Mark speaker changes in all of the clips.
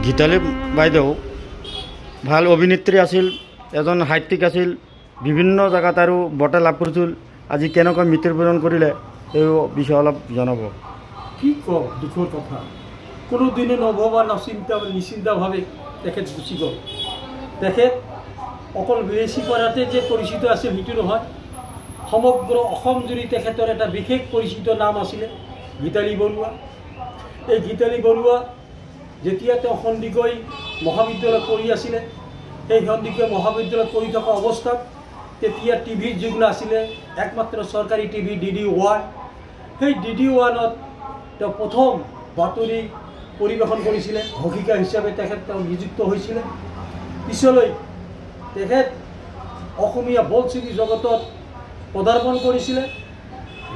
Speaker 1: গীতালি বাইদেউ ভাল অভিনেত্ৰী আছিল, এজন সাহিত্যিক আছিল, বিভিন্ন জেগাত আৰু বঁটা লাভ কৰিছিল। আজি কেনেকৈ মৃত্যুবৰণ কৰিলে এই বিষয়ে অলপ জনাব।
Speaker 2: কি কম, দুখৰ কথা। কোনোদিনে নভবা নিশ্চিন্তভাৱে তেখেত গুচি গ'ল। তেখেত অকল বিলেচিপাৰাতে যে পৰিচিত আছিল সেইটো নহয়, সমগ্ৰ অসম জুৰি তেখেতৰ এটা বিশেষ পৰিচিত নাম আছিলে গীতালি বৰুৱা। এই গীতালি বৰুৱা যেতিয়া তেওঁ সন্দিকৈ মহাবিদ্যালয়ত পঢ়ি আছিলে, সেই সন্দিকৈ মহাবিদ্যালয়ত পঢ়ি থকা অৱস্থাত তেতিয়া টিভিৰ যুগ নাছিলে, একমাত্ৰ চৰকাৰী টিভি DD1। সেই DD1ত তেওঁ প্ৰথম বাতৰি পৰিৱেশন কৰিছিলে, ঘোষিকা হিচাপে তেওঁ নিযুক্ত হৈছিলে। পিছলৈ তেখেত অসমীয়া বোলছবি জগতত পদাৰ্পণ কৰিছিলে।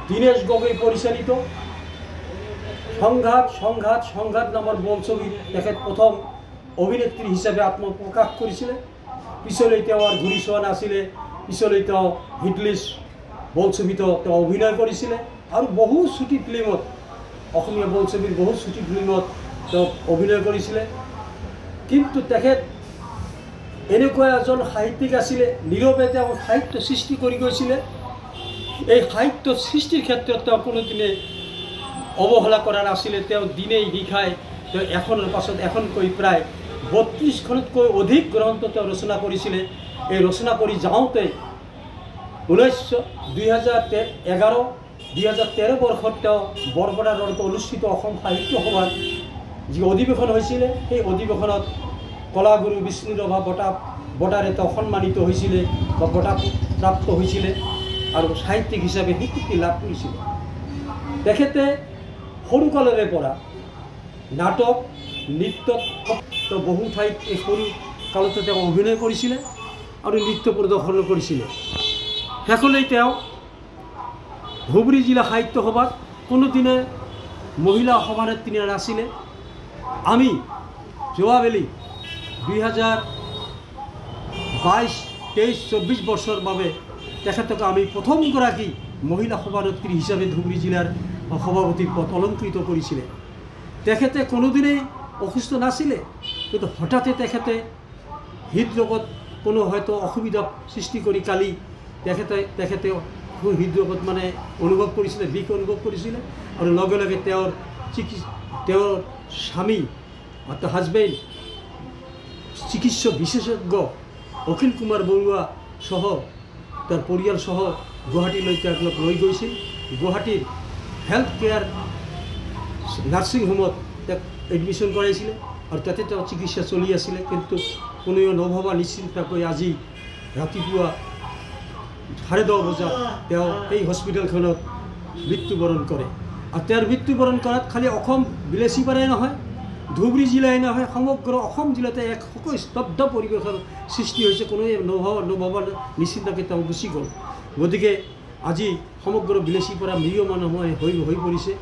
Speaker 2: দীনেশ গগৈ পৰিচালিত সংঘাত নামৰ বোলছবিত তেখেত প্ৰথম অভিনেত্ৰী হিচাপে আত্মপ্ৰকাশ কৰিছিলে। পিছলৈ তেওঁ আৰু ঘূৰি চোৱা নাছিলে। পিছলৈ তেওঁ হিটলিছ বোলছবিত তেওঁ অভিনয় কৰিছিলে আৰু বহু ছুটি ফিল্মত, অসমীয়া বোলছবিৰ বহু ছুটি ফিল্মত তেওঁ অভিনয় কৰিছিলে। কিন্তু তেখেত এনেকুৱা এজন সাহিত্যিক আছিলে, নীৰৱে তেওঁ সাহিত্য সৃষ্টি কৰি গৈছিলে। এই সাহিত্য সৃষ্টিৰ ক্ষেত্ৰত তেওঁ কোনোদিনে অৱহেলা কৰা নাছিলে। তেওঁ দিনেই নিশাই তেওঁ এখনৰ পাছত এখনকৈ প্ৰায় 32খনতকৈ অধিক গ্ৰন্থ তেওঁ ৰচনা কৰিছিলে। এই ৰচনা কৰি যাওঁতে 2013 বৰ্ষত তেওঁ বৰপেটাত অনুষ্ঠিত অসম সাহিত্য সভাৰ যি অধিৱেশন হৈছিলে, সেই অধিৱেশনত কলাগুৰু বিষ্ণুৰাভা বঁটাৰে তেওঁ সন্মানিত হৈছিলে বা বঁটা প্ৰাপ্ত হৈছিলে আৰু সাহিত্যিক হিচাপে স্বীকৃতি লাভ কৰিছিলে। তেখেতে সৰুকালৰে পৰা নাটক, নৃত্যত তেওঁ বহু ঠাইত এই সৰু কালতে তেওঁ অভিনয় কৰিছিলে আৰু নৃত্য প্ৰদৰ্শন কৰিছিলে। শেষলৈ তেওঁ ধুবুৰী জিলা সাহিত্য সভাত কোনোদিনে মহিলা সভানেত্ৰী নাছিলে। আমি যোৱাবেলি 2022, 23, 24 বছৰ বাবে তেখেতক আমি প্ৰথমগৰাকী মহিলা সভানেত্ৰী হিচাপে ধুবুৰী জিলাৰ সভাপতিৰ পদ অলংকৃত কৰিছিলে। তেখেতে কোনোদিনেই অসুস্থ নাছিলে, কিন্তু হঠাতে তেখেতে হৃদৰোগত কোনো হয়তো অসুবিধা সৃষ্টি কৰি কালি তেখেতে হৃদৰোগত মানে অনুভৱ কৰিছিলে, বিষ অনুভৱ কৰিছিলে আৰু লগে লগে তেওঁৰ স্বামী অৰ্থাৎ হাজবেণ্ড চিকিৎসক বিশেষজ্ঞ অখিল কুমাৰ বৰুৱা সহ তাৰ পৰিয়ালসহ গুৱাহাটীলৈ তেওঁক লৈ গৈছিল। গুৱাহাটীৰ হেল্থ কেয়াৰ নাৰ্ছিং হোমত তেওঁক এডমিশ্যন কৰাইছিলে আৰু তাতে তেওঁ চিকিৎসা চলি আছিলে। কিন্তু কোনেও নভবা নিশ্চিন্তাকৈ আজি ৰাতিপুৱা 10:30 বজাত তেওঁ এই হস্পিটেলখনত মৃত্যুবৰণ কৰে। আৰু তেওঁৰ মৃত্যুবৰণ কৰাত খালি অসম বিলেচিপাৰাই নহয়, ধুবুৰী জিলাই নহয়, সমগ্ৰ অসম জিলাতে এক স্তব্ধ পৰিৱেশৰ সৃষ্টি হৈছে। কোনোৱে নভবা নিশ্চিন্তাকৈ তেওঁ গুচি গ'ল। গতিকে আজি সমগ্ৰ বিলেচিপাৰা ম্ৰিয়মানময় হৈ পৰিছে।